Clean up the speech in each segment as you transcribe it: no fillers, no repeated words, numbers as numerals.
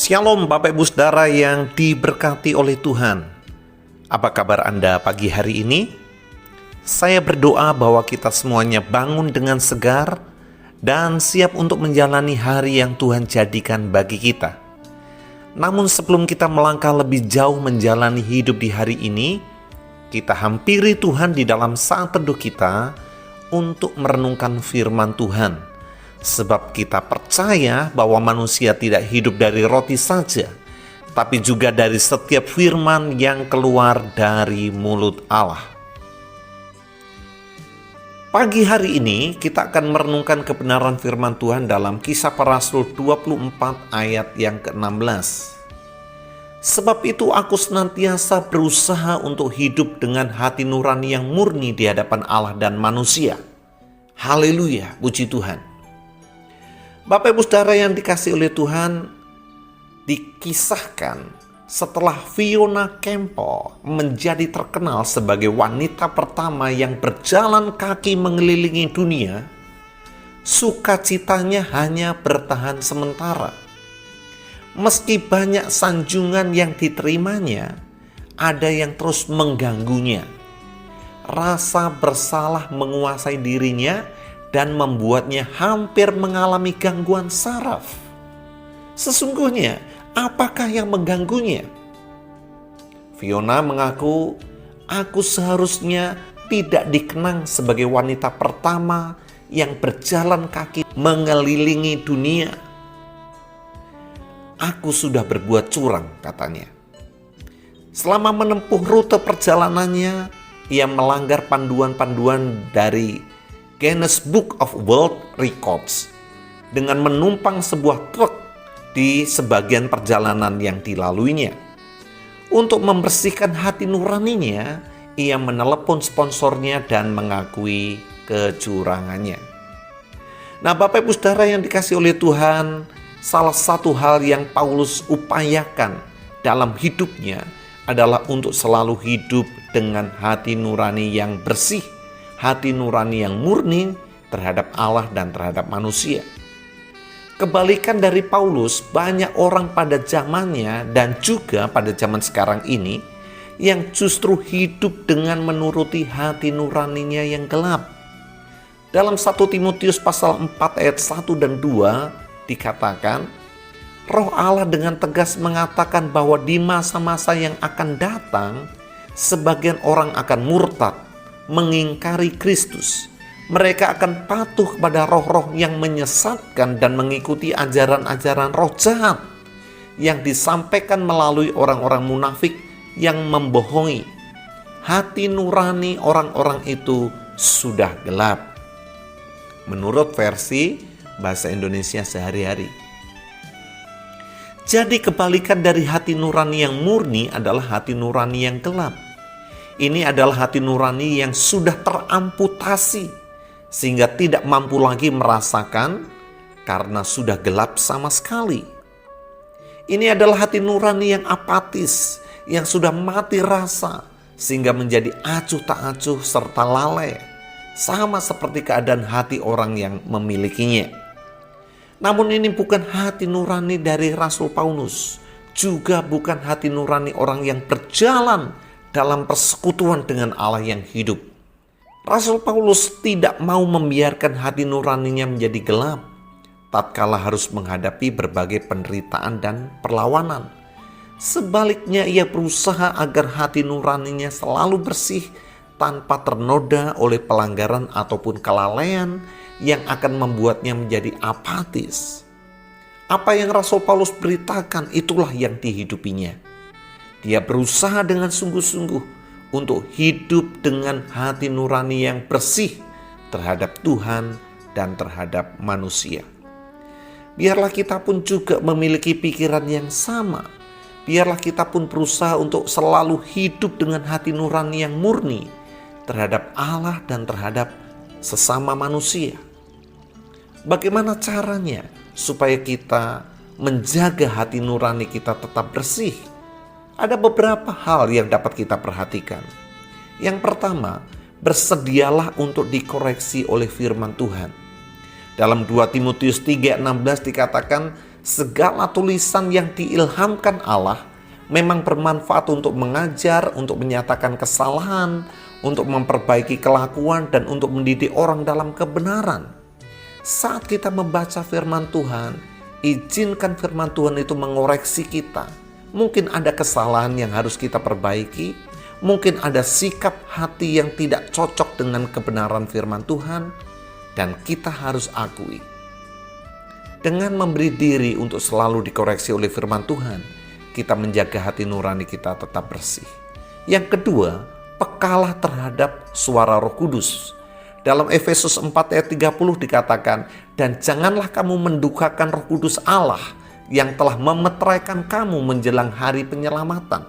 Shalom Bapak Ibu Saudara yang diberkati oleh Tuhan. Apa kabar Anda pagi hari ini? Saya berdoa bahwa kita semuanya bangun dengan segar dan siap untuk menjalani hari yang Tuhan jadikan bagi kita. Namun sebelum kita melangkah lebih jauh menjalani hidup di hari ini, kita hampiri Tuhan di dalam saat teduh kita untuk merenungkan firman Tuhan. Sebab kita percaya bahwa manusia tidak hidup dari roti saja, tapi juga dari setiap firman yang keluar dari mulut Allah. Pagi hari ini kita akan merenungkan kebenaran firman Tuhan dalam Kisah Para Rasul 24 ayat yang ke-16. Sebab itu aku senantiasa berusaha untuk hidup dengan hati nurani yang murni di hadapan Allah dan manusia. Haleluya, puji Tuhan. Bapak Ibu Saudara yang dikasihi oleh Tuhan, dikisahkan setelah Fiona Campbell menjadi terkenal sebagai wanita pertama yang berjalan kaki mengelilingi dunia, sukacitanya hanya bertahan sementara. Meski banyak sanjungan yang diterimanya, ada yang terus mengganggunya. Rasa bersalah menguasai dirinya dan membuatnya hampir mengalami gangguan saraf. Sesungguhnya, apakah yang mengganggunya? Fiona mengaku, aku seharusnya tidak dikenang sebagai wanita pertama yang berjalan kaki mengelilingi dunia. Aku sudah berbuat curang, katanya. Selama menempuh rute perjalanannya, ia melanggar panduan-panduan dari Guinness Book of World Records dengan menumpang sebuah truk di sebagian perjalanan yang dilaluinya. Untuk membersihkan hati nuraninya, ia menelepon sponsornya dan mengakui kecurangannya. Nah, Bapak Ibu Saudara yang dikasihi oleh Tuhan, salah satu hal yang Paulus upayakan dalam hidupnya adalah untuk selalu hidup dengan hati nurani yang bersih, hati nurani yang murni terhadap Allah dan terhadap manusia. Kebalikan dari Paulus, banyak orang pada zamannya dan juga pada zaman sekarang ini yang justru hidup dengan menuruti hati nuraninya yang gelap. Dalam 1 Timotius pasal 4 ayat 1 dan 2 dikatakan, Roh Allah dengan tegas mengatakan bahwa di masa-masa yang akan datang, sebagian orang akan murtad, mengingkari Kristus. Mereka akan patuh kepada roh-roh yang menyesatkan dan mengikuti ajaran-ajaran roh jahat yang disampaikan melalui orang-orang munafik yang membohongi. Hati nurani orang-orang itu sudah gelap. Menurut versi bahasa Indonesia sehari-hari. Jadi kebalikan dari hati nurani yang murni adalah hati nurani yang gelap. Ini adalah hati nurani yang sudah teramputasi sehingga tidak mampu lagi merasakan karena sudah gelap sama sekali. Ini adalah hati nurani yang apatis, yang sudah mati rasa sehingga menjadi acuh tak acuh serta lalai, sama seperti keadaan hati orang yang memilikinya. Namun ini bukan hati nurani dari Rasul Paulus, juga bukan hati nurani orang yang berjalan dalam persekutuan dengan Allah yang hidup. Rasul Paulus tidak mau membiarkan hati nuraninya menjadi gelap tatkala harus menghadapi berbagai penderitaan dan perlawanan. Sebaliknya ia berusaha agar hati nuraninya selalu bersih tanpa ternoda oleh pelanggaran ataupun kelalaian yang akan membuatnya menjadi apatis. Apa yang Rasul Paulus beritakan itulah yang dihidupinya. Dia berusaha dengan sungguh-sungguh untuk hidup dengan hati nurani yang bersih terhadap Tuhan dan terhadap manusia. Biarlah kita pun juga memiliki pikiran yang sama. Biarlah kita pun berusaha untuk selalu hidup dengan hati nurani yang murni terhadap Allah dan terhadap sesama manusia. Bagaimana caranya supaya kita menjaga hati nurani kita tetap bersih? Ada beberapa hal yang dapat kita perhatikan. Yang pertama, bersedialah untuk dikoreksi oleh firman Tuhan. Dalam 2 Timotius 3:16 dikatakan, segala tulisan yang diilhamkan Allah memang bermanfaat untuk mengajar, untuk menyatakan kesalahan, untuk memperbaiki kelakuan, dan untuk mendidik orang dalam kebenaran. Saat kita membaca firman Tuhan, izinkan firman Tuhan itu mengoreksi kita. Mungkin ada kesalahan yang harus kita perbaiki, mungkin ada sikap hati yang tidak cocok dengan kebenaran firman Tuhan, dan kita harus akui. Dengan memberi diri untuk selalu dikoreksi oleh firman Tuhan, kita menjaga hati nurani kita tetap bersih. Yang kedua, pekalah terhadap suara Roh Kudus. Dalam Efesus 4 ayat 30 dikatakan, dan janganlah kamu mendukakan Roh Kudus Allah yang telah memeteraikan kamu menjelang hari penyelamatan.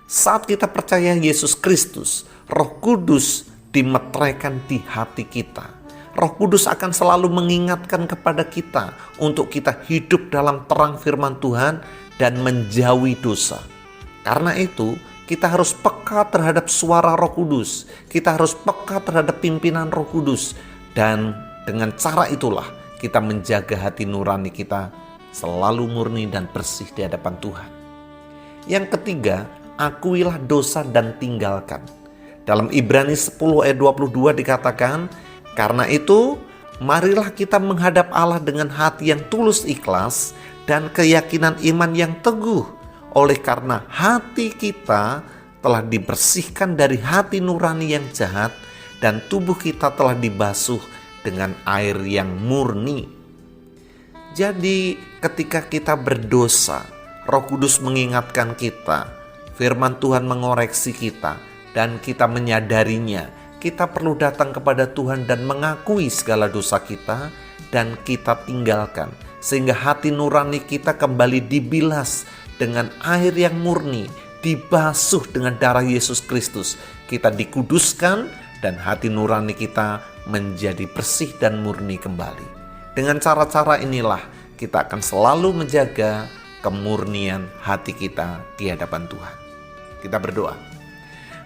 Saat kita percaya Yesus Kristus, Roh Kudus dimeteraikan di hati kita. Roh Kudus akan selalu mengingatkan kepada kita untuk kita hidup dalam terang firman Tuhan dan menjauhi dosa. Karena itu, kita harus peka terhadap suara Roh Kudus. Kita harus peka terhadap pimpinan Roh Kudus. Dan dengan cara itulah kita menjaga hati nurani kita selalu murni dan bersih di hadapan Tuhan. Yang ketiga, akuilah dosa dan tinggalkan. Dalam Ibrani 10 ayat 22 dikatakan, karena itu marilah kita menghadap Allah dengan hati yang tulus ikhlas dan keyakinan iman yang teguh. Oleh karena hati kita telah dibersihkan dari hati nurani yang jahat dan tubuh kita telah dibasuh dengan air yang murni. Jadi ketika kita berdosa, Roh Kudus mengingatkan kita, firman Tuhan mengoreksi kita, dan kita menyadarinya. Kita perlu datang kepada Tuhan dan mengakui segala dosa kita dan kita tinggalkan. Sehingga hati nurani kita kembali dibilas dengan air yang murni, dibasuh dengan darah Yesus Kristus. Kita dikuduskan dan hati nurani kita menjadi bersih dan murni kembali. Dengan cara-cara inilah kita akan selalu menjaga kemurnian hati kita di hadapan Tuhan. Kita berdoa.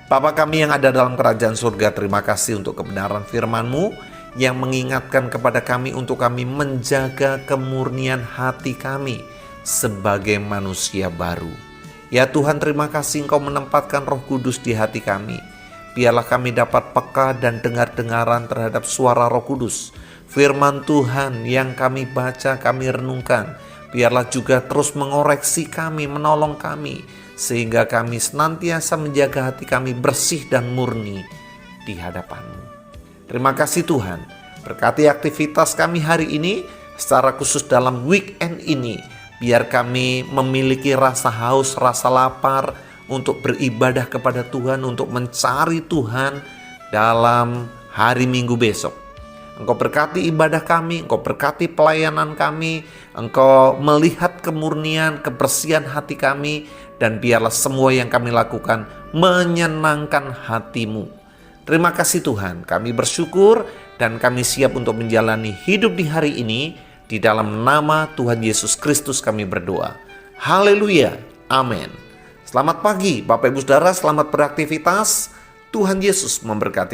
Bapa kami yang ada dalam kerajaan surga, terima kasih untuk kebenaran firman-Mu yang mengingatkan kepada kami untuk kami menjaga kemurnian hati kami sebagai manusia baru. Ya Tuhan, terima kasih Engkau menempatkan Roh Kudus di hati kami. Biarlah kami dapat peka dan dengar-dengaran terhadap suara Roh Kudus. Firman Tuhan yang kami baca, kami renungkan, biarlah juga terus mengoreksi kami, menolong kami, sehingga kami senantiasa menjaga hati kami bersih dan murni di hadapan-Mu. Terima kasih Tuhan, berkati aktivitas kami hari ini, secara khusus dalam weekend ini, biar kami memiliki rasa haus, rasa lapar untuk beribadah kepada Tuhan, untuk mencari Tuhan dalam hari Minggu besok. Engkau berkati ibadah kami, Engkau berkati pelayanan kami, Engkau melihat kemurnian, kebersihan hati kami, dan biarlah semua yang kami lakukan menyenangkan hati-Mu. Terima kasih Tuhan, kami bersyukur dan kami siap untuk menjalani hidup di hari ini. Di dalam nama Tuhan Yesus Kristus kami berdoa. Haleluya, amin. Selamat pagi Bapak Ibu Saudara, selamat beraktivitas. Tuhan Yesus memberkati.